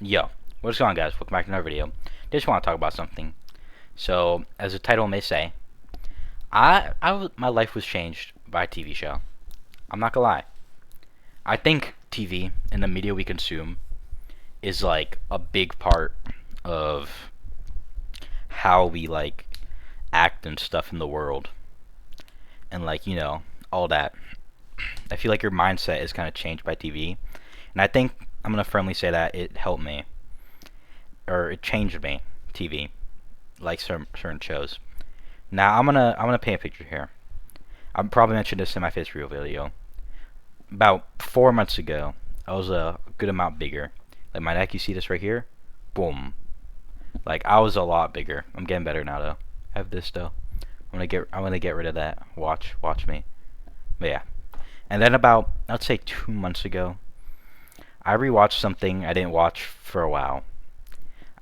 Yo, what's going on, guys? Welcome back to another video. Just want to talk about something. So, as the title may say, my life was changed by a TV show. I'm not gonna lie. I think TV and the media we consume is like a big part of how we like act and stuff in the world, and all that. I feel like your mindset is kind of changed by TV, and I think I'm gonna firmly say that it helped me or it changed me. TV, like certain shows. Now I'm gonna paint a picture here. I probably mentioned this in my first real video. About 4 months ago, I was a good amount bigger. Like my neck, you see this right here? Boom. Like I was a lot bigger. I'm getting better now though. I have this though. I'm gonna get rid of that. Watch me. But yeah. And then about let's say 2 months ago, I rewatched something I didn't watch for a while.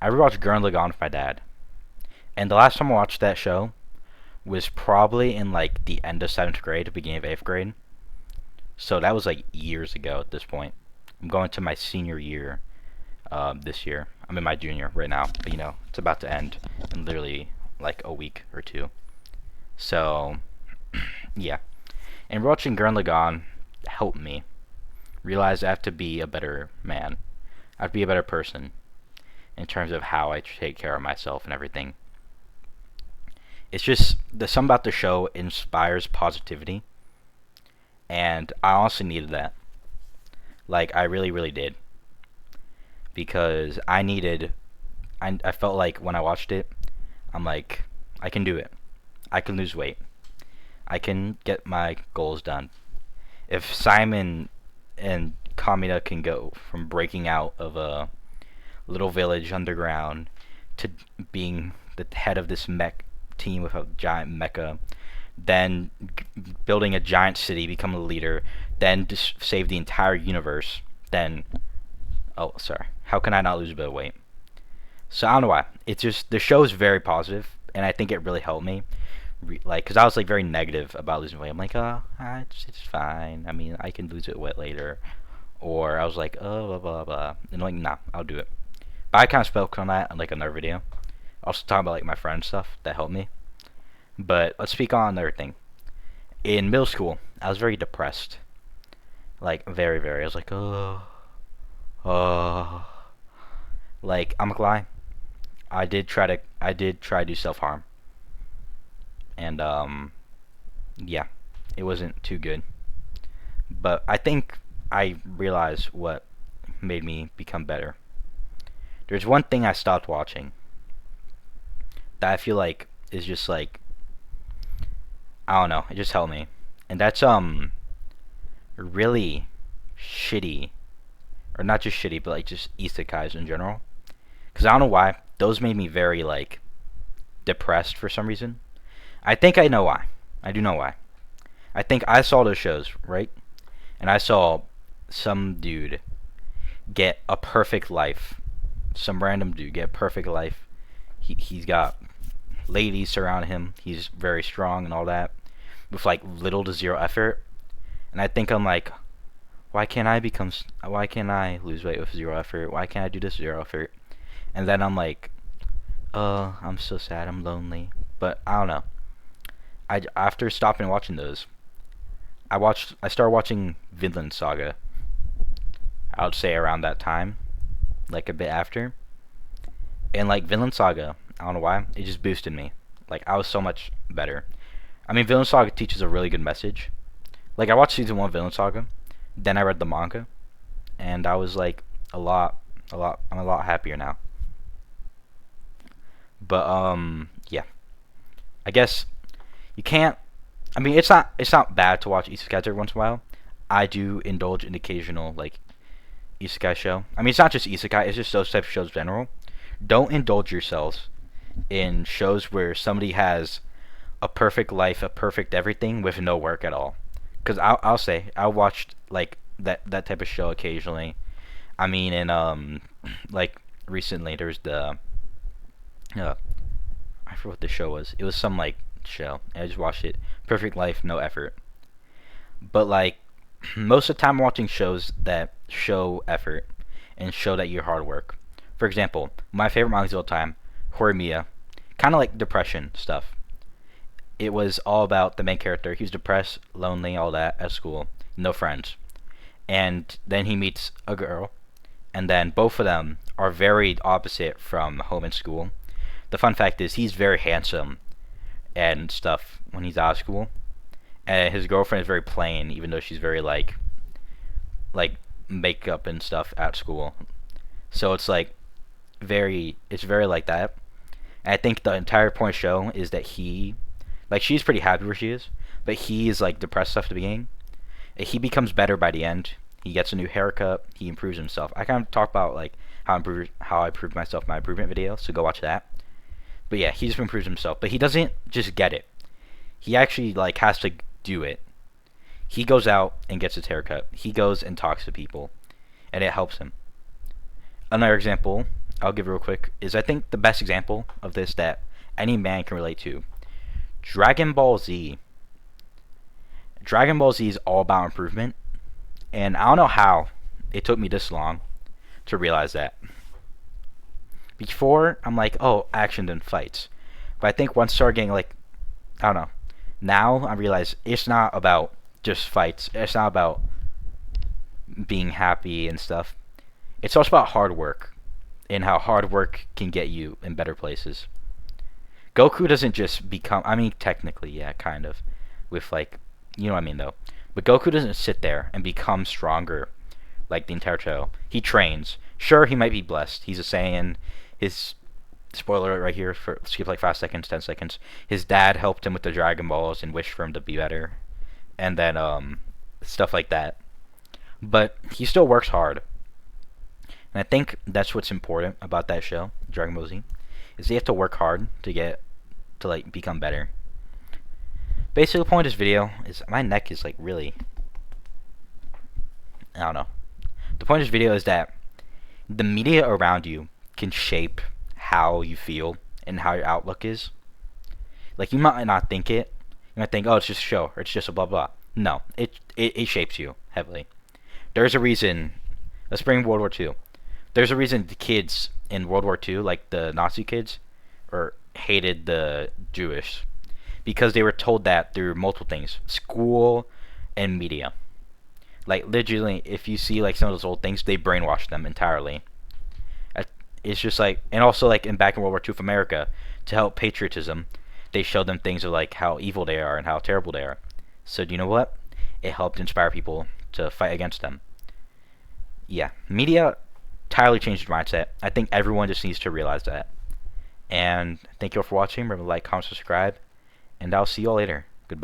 I rewatched Gurren Lagann with my dad. And the last time I watched that show was probably in like the end of 7th grade, beginning of 8th grade. So that was like years ago at this point. I'm going to my senior year this year. I'm in my junior right now, but it's about to end in literally like a week or two. So, yeah. And watching Gurren Lagann helped me realize I have to be a better man. I have to be a better person in terms of how I take care of myself and everything. It's just the something about the show inspires positivity, and I honestly needed that. Like I really, really did, because I felt like when I watched it, I'm like, I can do it. I can lose weight. I can get my goals done. If Simon and Kamina can go from breaking out of a little village underground to being the head of this mech team with a giant mecha, then building a giant city, become a leader, then just save the entire universe, then oh sorry, how can I not lose a bit of weight? So I don't know why. It's just the show is very positive, and I think it really helped me. Like, cause I was like very negative about losing weight. I'm like, it's fine. I mean, I can lose it weight later. Or I was like, oh, blah blah blah, and like, nah, I'll do it. But I kind of spoke on that in like another video. Also talking about like my friend stuff that helped me. But let's speak on another thing. In middle school, I was very depressed. Like very, very. I was like, oh. Like I'm gonna lie. I did try to do self harm, and yeah, it wasn't too good. But I think I realized what made me become better. There's one thing I stopped watching that I feel like is just like I don't know, it just helped me. And that's really shitty, or not just shitty, but like just isekais in general. Cuz I don't know why those made me very like depressed for some reason. I think I know why. I do know why. I think I saw those shows, right? And I saw some dude get a perfect life. Some random dude get a perfect life. He's got ladies surround him. He's very strong and all that, with like little to zero effort. And I think I'm like, why can't I become? Why can't I lose weight with zero effort? Why can't I do this zero effort? And then I'm like, I'm so sad. I'm lonely. But I don't know. After stopping watching those, I started watching Vinland Saga. I would say around that time, like a bit after. And like Vinland Saga, I don't know why, it just boosted me. Like I was so much better. I mean, Vinland Saga teaches a really good message. Like I watched season 1 of Vinland Saga, then I read the manga, and I was like I'm a lot happier now. But yeah, I guess you can't. I mean, it's not bad to watch isekais every once in a while. I do indulge in occasional like isekai show. I mean, it's not just isekai; it's just those type of shows in general. Don't indulge yourselves in shows where somebody has a perfect life, a perfect everything with no work at all. Because I'll say I watched like that type of show occasionally. I mean, in like recently there's the uh, I forgot what the show was. It was some like show. I just watched it. Perfect life, no effort. But like most of the time, I'm watching shows that show effort and show that you're hard work. For example, my favorite mangas of all time, Horimiya, kind of like depression stuff. It was all about the main character. He was depressed, lonely, all that at school, no friends. And then he meets a girl, and then both of them are very opposite from home and school. The fun fact is he's very handsome and stuff when he's out of school, and his girlfriend is very plain, even though she's very like makeup and stuff at school. So it's very like that. And I think the entire point of the show is that she's pretty happy where she is, but he is like depressed stuff at the beginning. He becomes better by the end. He gets a new haircut. He improves himself. I kind of talk about like how I improved myself in my improvement video, so go watch that. But yeah, he just improves himself. But he doesn't just get it. He actually like has to do it. He goes out and gets his haircut. He goes and talks to people, and it helps him. Another example I'll give real quick is I think the best example of this that any man can relate to. Dragon Ball Z. Dragon Ball Z is all about improvement, and I don't know how it took me this long to realize that. Before, I'm like, oh, action and fights. But I think once I started getting like, I don't know. Now I realize it's not about just fights. It's not about being happy and stuff. It's also about hard work and how hard work can get you in better places. Goku doesn't just become, I mean, technically, yeah, kind of, with like, you know what I mean though. But Goku doesn't sit there and become stronger like the entire show. He trains. Sure, he might be blessed. He's a Saiyan. His spoiler alert right here for skip like 5 seconds, 10 seconds. His dad helped him with the Dragon Balls and wished for him to be better, and then stuff like that. But he still works hard, and I think that's what's important about that show, Dragon Ball Z, is you have to work hard to get to like become better. Basically, the point of this video is my neck is like really, I don't know. The point of this video is that the media around you can shape how you feel and how your outlook is. Like, you might not think it. You might think, oh, it's just a show, or it's just a blah blah. No, it shapes you heavily. There's a reason. Let's bring World War II. There's a reason the kids in World War II, like the Nazi kids, hated the Jewish, because they were told that through multiple things, school and media. Like, literally, if you see like some of those old things, they brainwashed them entirely. It's just like, and also like back in World War II for America, to help patriotism, they showed them things of like how evil they are and how terrible they are. So do you know what? It helped inspire people to fight against them. Yeah, media entirely changed your mindset. I think everyone just needs to realize that. And thank you all for watching. Remember to like, comment, subscribe, and I'll see you all later. Goodbye.